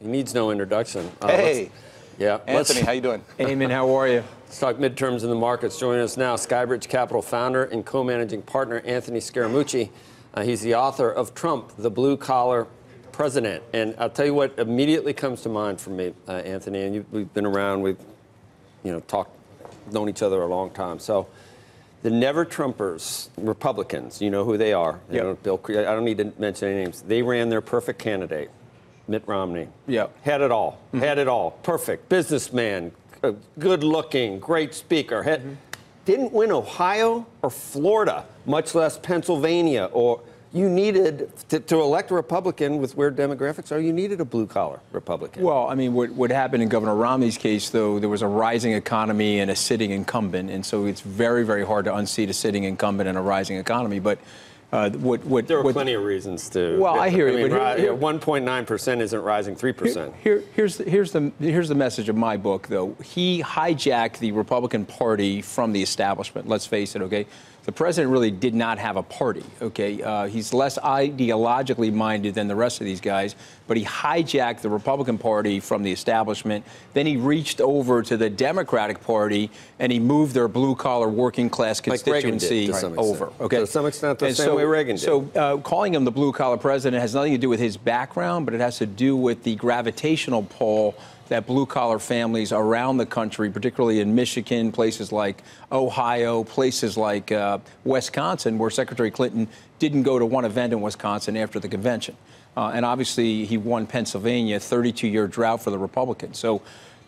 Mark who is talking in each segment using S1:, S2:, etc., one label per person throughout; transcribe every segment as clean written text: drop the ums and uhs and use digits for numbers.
S1: He needs no introduction.
S2: Hey.
S1: Yeah.
S2: Anthony, how you doing?
S3: Eamon, how are you?
S1: Let's talk midterms in the markets. Joining us now, SkyBridge Capital founder and co-managing partner Anthony Scaramucci. He's the author of Trump, the Blue-Collar President. And I'll tell you what immediately comes to mind for me, Anthony, and we've been around, we've known each other a long time. So the Never-Trumpers, Republicans, you know who they are.
S3: Yep.
S1: I don't need to mention any names. They ran their perfect candidate, Mitt Romney.
S3: Yep.
S1: Had it all. Mm-hmm. Had it all. Perfect. Businessman, good-looking, great speaker. Didn't win Ohio or Florida, much less Pennsylvania. Or you needed to elect a Republican with where demographics are. You needed a blue-collar Republican.
S3: Well, I mean, what happened in Governor Romney's case, though, there was a rising economy and a sitting incumbent, and so it's very, very hard to unseat a sitting incumbent and a rising economy. But
S1: there are plenty of reasons to.
S3: Well, I hear you.
S1: I mean, 1.9% isn't rising 3%.
S3: Here's the message of my book, though. He hijacked the Republican Party from the establishment. Let's face it, okay? The president really did not have a party, okay? He's less ideologically minded than the rest of these guys, but he hijacked the Republican Party from the establishment. Then he reached over to the Democratic Party and he moved their blue-collar working-class constituency over. Okay,
S1: to some extent, the same way Reagan did.
S3: So calling him the blue-collar president has nothing to do with his background, but it has to do with the gravitational pull that blue-collar families around the country, particularly in Michigan, places like Ohio, places like Wisconsin, where Secretary Clinton didn't go to one event in Wisconsin after the convention. And obviously, he won Pennsylvania, 32-year drought for the Republicans.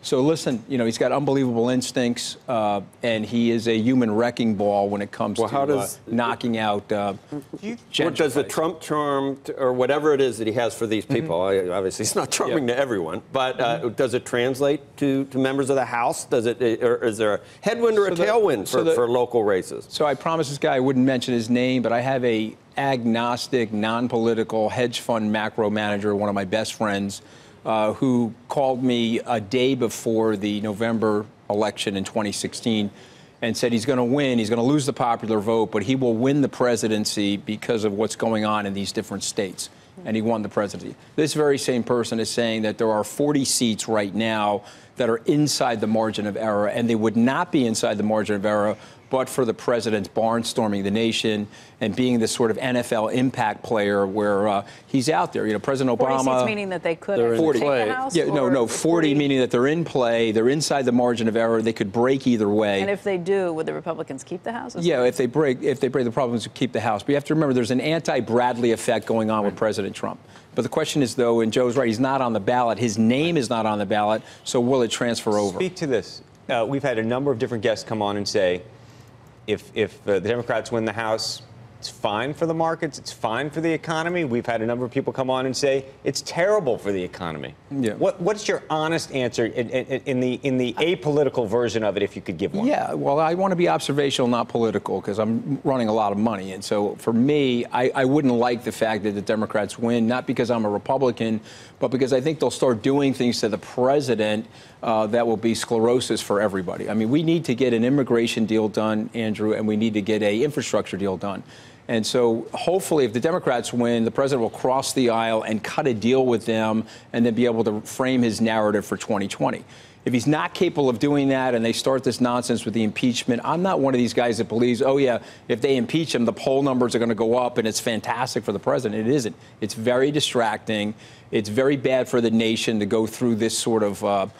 S3: So listen, you know, he's got unbelievable instincts, and he is a human wrecking ball when it comes to knocking out
S1: what does the Trump charm, or whatever it is that he has for these people, obviously it's not charming to everyone, but does it translate to members of the House? Does it, or is there a headwind or a tailwind for local races?
S3: So I promised this guy I wouldn't mention his name, but I have a agnostic, non-political hedge fund macro manager, one of my best friends, who called me a day before the November election in 2016 and said he's going to win, he's going to lose the popular vote, but he will win the presidency because of what's going on in these different states. And he won the presidency. This very same person is saying that there are 40 seats right now that are inside the margin of error, and they would not be inside the margin of error but for the president's barnstorming the nation and being this sort of NFL impact player where he's out there. You know, President Obama.
S4: 40 seats meaning that they could
S1: take
S4: the House?
S3: Yeah, no, 40 meaning that they're in play, they're inside the margin of error, they could break either way.
S4: And if they do, would the Republicans keep the House?
S3: Yeah, if they break, the Republicans would keep the House. But you have to remember there's an anti-Bradley effect going on with President Trump. But the question is, though, and Joe's right, he's not on the ballot. His name is not on the ballot, so will it transfer over?
S5: Speak to this. We've had a number of different guests come on and say, if the Democrats win the House, it's fine for the markets, it's fine for the economy. We've had a number of people come on and say it's terrible for the economy. Yeah. What's your honest answer in the apolitical version of it, if you could give one?
S3: Yeah, well, I want to be observational, not political, because I'm running a lot of money. And so for me, I wouldn't like the fact that the Democrats win, not because I'm a Republican, but because I think they'll start doing things to the president that will be sclerosis for everybody. I mean, we need to get an immigration deal done, Andrew, and we need to get an infrastructure deal done. And so hopefully if the Democrats win, the president will cross the aisle and cut a deal with them and then be able to frame his narrative for 2020. If he's not capable of doing that and they start this nonsense with the impeachment, I'm not one of these guys that believes, oh, yeah, if they impeach him, the poll numbers are going to go up and it's fantastic for the president. It isn't. It's very distracting. It's very bad for the nation to go through this sort of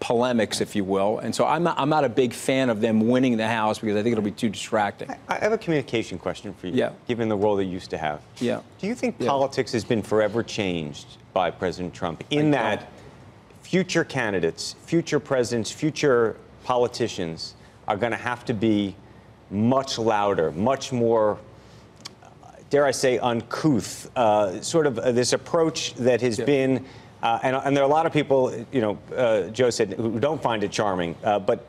S3: polemics, if you will. And so I'm not a big fan of them winning the House because I think it'll be too distracting.
S5: I have a communication question for you,
S3: yeah,
S5: given the role they used to have.
S3: Yeah.
S5: Do you think politics has been forever changed by President Trump in that future candidates, future presidents, future politicians are going to have to be much louder, much more, dare I say, uncouth, sort of this approach that has been, and there are a lot of people, you know, Joe said, who don't find it charming, but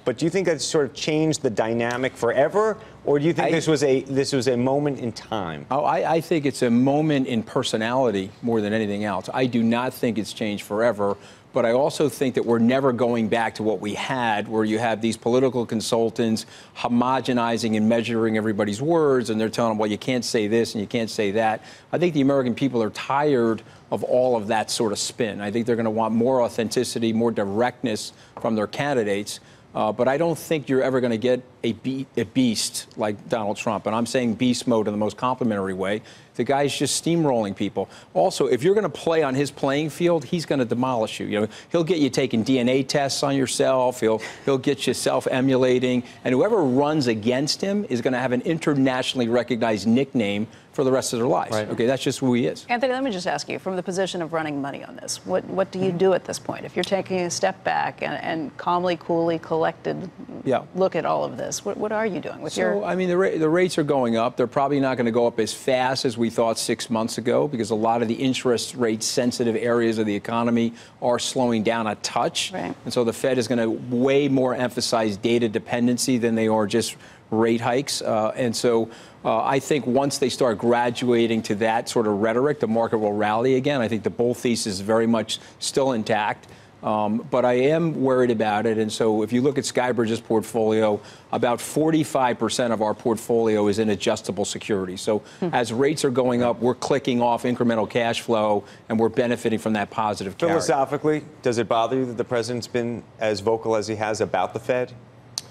S5: But do you think that's sort of changed the dynamic forever, or do you think this was a moment in time?
S3: Oh, I think it's a moment in personality more than anything else. I do not think it's changed forever. But I also think that we're never going back to what we had, where you have these political consultants homogenizing and measuring everybody's words, and they're telling them, well, you can't say this and you can't say that. I think the American people are tired of all of that sort of spin. I think they're going to want more authenticity, more directness from their candidates. But I don't think you're ever going to get a beast like Donald Trump. And I'm saying beast mode in the most complimentary way. The guy's just steamrolling people. Also, if you're going to play on his playing field, he's going to demolish you. You know, he'll get you taking DNA tests on yourself. He'll get you self-emulating. And whoever runs against him is going to have an internationally recognized nickname for the rest of their lives. Right. Okay, that's just who he is.
S4: Anthony, let me just ask you, from the position of running money on this, what do you do at this point? If you're taking a step back and calmly, coolly, collected look at all of this, what are you doing with your...
S3: I mean, the rates are going up. They're probably not going to go up as fast as we thought 6 months ago, because a lot of the interest rate sensitive areas of the economy are slowing down a touch.
S4: Right.
S3: And so the Fed is going to way more emphasize data dependency than they are just rate hikes. And so I think once they start graduating to that sort of rhetoric, the market will rally again. I think the bull thesis is very much still intact. But I am worried about it. And so if you look at SkyBridge's portfolio, about 45% of our portfolio is in adjustable securities. So as rates are going up, we're clicking off incremental cash flow, and we're benefiting from that positive carry.
S5: Philosophically, does it bother you that the president's been as vocal as he has about the Fed?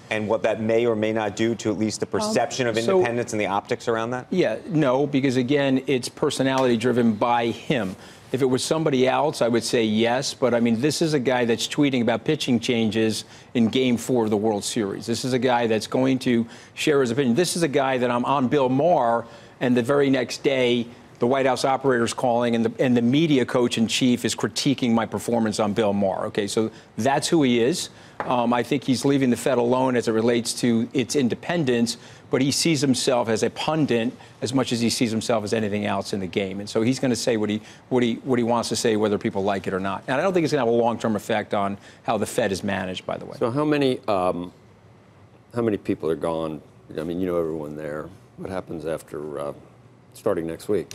S5: And what that may or may not do to at least the perception of independence and the optics around that?
S3: Yeah, no, because again, it's personality driven by him. If it was somebody else, I would say yes. But I mean, this is a guy that's tweeting about pitching changes in Game 4 of the World Series. This is a guy that's going to share his opinion. This is a guy that I'm on Bill Maher, and the very next day, the White House operator's calling, and the media coach in chief is critiquing my performance on Bill Maher. Okay, so that's who he is. I think he's leaving the Fed alone as it relates to its independence, but he sees himself as a pundit as much as he sees himself as anything else in the game. And so he's going to say what he wants to say, whether people like it or not. And I don't think it's going to have a long-term effect on how the Fed is managed, by the way.
S1: So how many people are gone? I mean, you know everyone there. What happens after starting next week?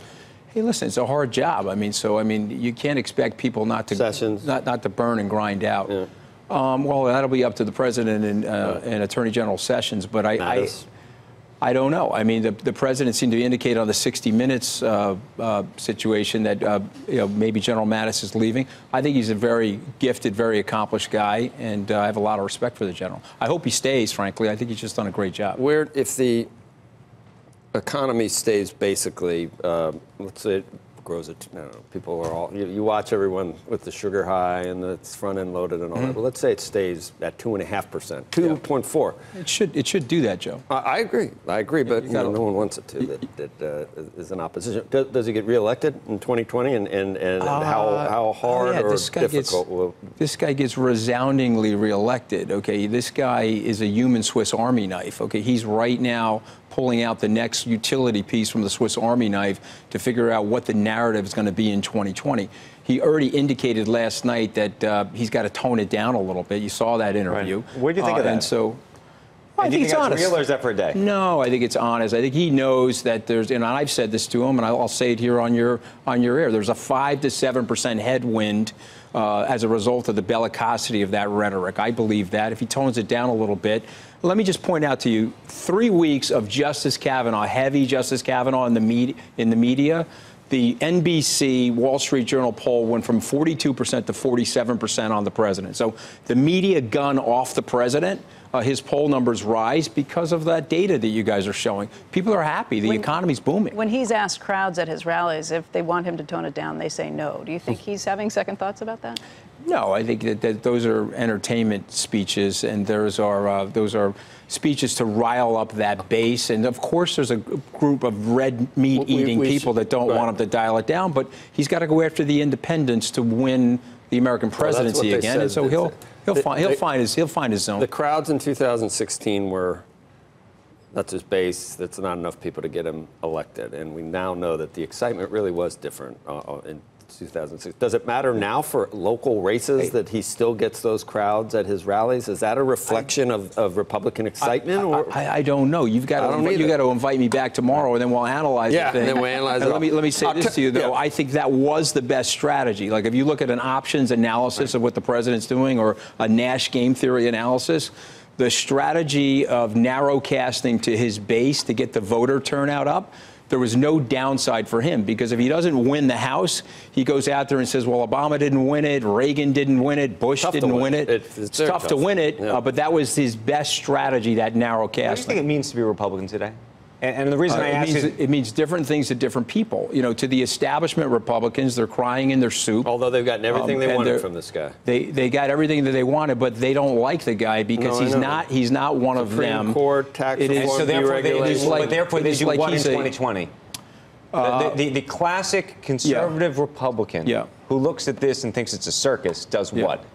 S3: Hey, listen, it's a hard job. I mean, you can't expect people not to burn and grind out. Yeah. Well, that'll be up to the president and Attorney General Sessions, but I don't know. I mean, the president seemed to indicate on the 60 Minutes situation that maybe General Mattis is leaving. I think he's a very gifted, very accomplished guy, and I have a lot of respect for the general. I hope he stays, frankly. I think he's just done a great job.
S1: If the economy stays basically, let's say it grows at, I don't know, people are all, you watch everyone with the sugar high and it's front end loaded and all that, but let's say it stays at 2.5%, 2.4.
S3: It should do that, Joe.
S1: I agree, but no one wants it to, that is an opposition. Does he get reelected in 2020, and how hard or difficult will...
S3: This guy gets resoundingly reelected, okay? This guy is a human Swiss Army knife, okay? He's right now pulling out the next utility piece from the Swiss Army knife to figure out what the narrative is going to be in 2020. He already indicated last night that he's got to tone it down a little bit. You saw that interview.
S5: Right. What do you think of that?
S3: And so,
S5: I think it's honest. Real, or is that for a day?
S3: No, I think it's honest. I think he knows that there's, and I've said this to him, and I'll say it here on your air. There's a 5 to 7% headwind as a result of the bellicosity of that rhetoric. I believe that. If he tones it down a little bit, let me just point out to you, 3 weeks of Justice Kavanaugh, heavy Justice Kavanaugh in the media. The NBC Wall Street Journal poll went from 42% to 47% on the president. So the media gun off the president. His poll numbers rise because of that data that you guys are showing. People are happy. The economy's booming.
S4: When he's asked crowds at his rallies if they want him to tone it down, they say no. Do you think he's having second thoughts about that?
S3: No, I think that those are entertainment speeches, and those are speeches to rile up that base. And of course, there's a group of red meat eating people that don't want him to dial it down. But he's got to go after the independents to win the American presidency again. And so he'll find his zone.
S1: The crowds in 2016 were, that's his base. That's not enough people to get him elected. And we now know that the excitement really was different in 2006. Does it matter now for local races that he still gets those crowds at his rallies? Is that a reflection of Republican excitement?
S3: I don't know. You've got to invite me back tomorrow, and then we'll analyze it.
S1: Yeah, and then we'll analyze it.
S3: Let me say this to you, though. I think that was the best strategy. Like, if you look at an options analysis of what the president's doing, or a Nash game theory analysis, the strategy of narrow casting to his base to get the voter turnout up, there was no downside for him, because if he doesn't win the House, he goes out there and says, well, Obama didn't win it, Reagan didn't win it, Bush didn't win it. It's tough to win it, but that was his best strategy, that narrow casting.
S5: What do you think it means to be a Republican today? And the reason I ask is...
S3: It means different things to different people. You know, to the establishment Republicans, they're crying in their soup.
S1: Although they've gotten everything they wanted from this guy.
S3: They got everything that they wanted, but they don't like the guy because he's not one of them.
S1: Supreme Court, tax reform,
S5: so therefore they do
S3: like
S5: what in 2020? The classic conservative Republican who looks at this and thinks it's a circus does what?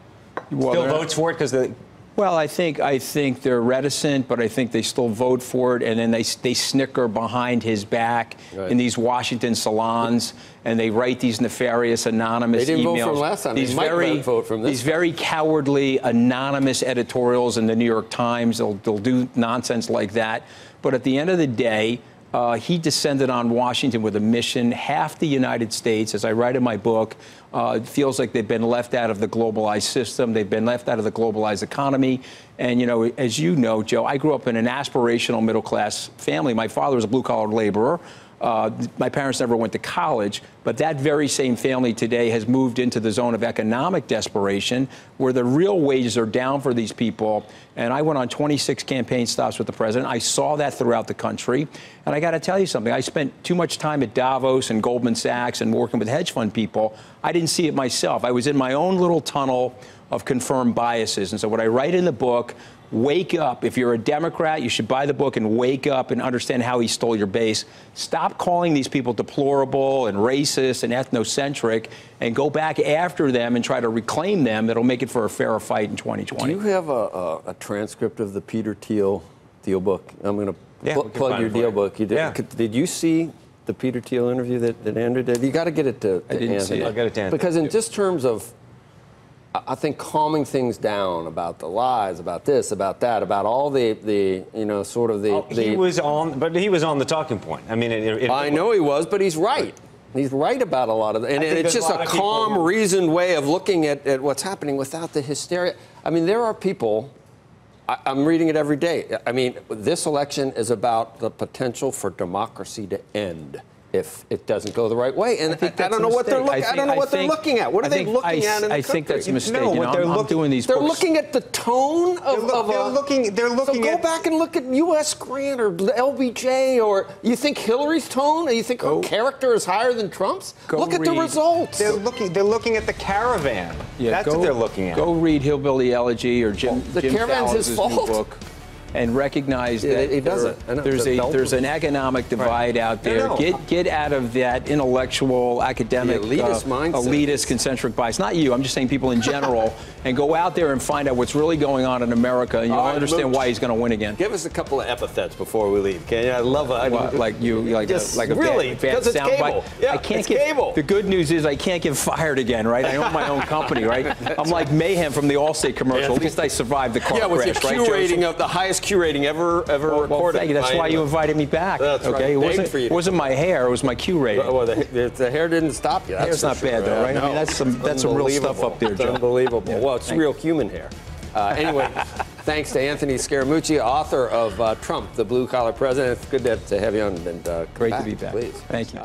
S3: Well,
S5: still votes for it because they...
S3: Well, I think they're reticent, but I think they still vote for it, and then they snicker behind his back in these Washington salons, and they write these nefarious anonymous emails.
S1: They didn't vote for him last time. They might vote from this.
S3: These very cowardly anonymous editorials in the New York Times. They'll do nonsense like that. But at the end of the day, he descended on Washington with a mission. Half the United States, as I write in my book, feels like they've been left out of the globalized system. They've been left out of the globalized economy. And, you know, as you know, Joe, I grew up in an aspirational middle-class family. My father was a blue-collar laborer. My parents never went to college, but that very same family today has moved into the zone of economic desperation, where the real wages are down for these people. And I went on 26 campaign stops with the president. I saw that throughout the country. And I got to tell you something. I spent too much time at Davos and Goldman Sachs and working with hedge fund people. I didn't see it myself. I was in my own little tunnel of confirmed biases. And so what I write in the book, wake up. If you're a Democrat, you should buy the book and wake up and understand how he stole your base. Stop calling these people deplorable and racist and ethnocentric, and go back after them and try to reclaim them. It'll make it for a fairer fight in 2020.
S1: Do you have a transcript of the Peter Thiel book? I'm going to plug your Thiel book. You did. Yeah. Did you see the Peter Thiel interview that Andrew did? You got to get it to
S3: I didn't
S1: Anthony.
S3: See it.
S5: I'll get it to Anthony.
S1: Because in just terms of, I think, calming things down about the lies, about this, about that, about all the you know, sort of the...
S5: he was on the talking point. I mean,
S1: I know he was, but he's right. He's right about a lot of it. And it's just a calm, reasoned way of looking at what's happening without the hysteria. I mean, there are people... I'm reading it every day. I mean, this election is about the potential for democracy to end if it doesn't go the right way. And I don't know what they're looking. I don't know what they're looking at. What are they looking at in the country?
S3: I think that's a mistake.
S5: No, what
S3: I'm doing these books.
S1: They're looking at the tone of.
S5: They're looking.
S1: So go back and look at U.S. Grant or LBJ, or you think Hillary's tone, or you think her character is higher than Trump's? Look at the results.
S5: They're looking at the caravan.
S3: Yeah,
S5: that's what they're looking at.
S3: Go read Hillbilly Elegy or Jim
S1: Caravan's
S3: Fowler's new book. And recognize that there's an economic divide out there. Get out of that intellectual, academic, elitist, concentric bias. Not you. I'm just saying people in general. And go out there and find out what's really going on in America, and you'll understand why he's going to win again.
S1: Give us a couple of epithets before we leave, okay? I love it.
S3: Like a
S1: really,
S3: bad
S1: because it's cable. Yeah,
S3: I can't
S1: it's cable.
S3: The good news is I can't get fired again, right? I own my own company, right? I'm like Mayhem from the Allstate commercial. At least I survived the car crash,
S1: with your Q rating of the highest Q rating ever recorded.
S3: Well, thank you. That's why you invited me back.
S1: That's
S3: okay?
S1: Right.
S3: It wasn't my hair. It was my Q rating.
S1: Well, the hair didn't stop you. That's
S3: hair's not bad, though, right? No. I mean, that's some real stuff up there, Joe.
S1: Unbelievable. Yeah. Well, it's real human hair. Anyway, thanks to Anthony Scaramucci, author of Trump, the Blue Collar President. It's good to have you on. And
S3: great to be back.
S1: Please.
S3: Thank you.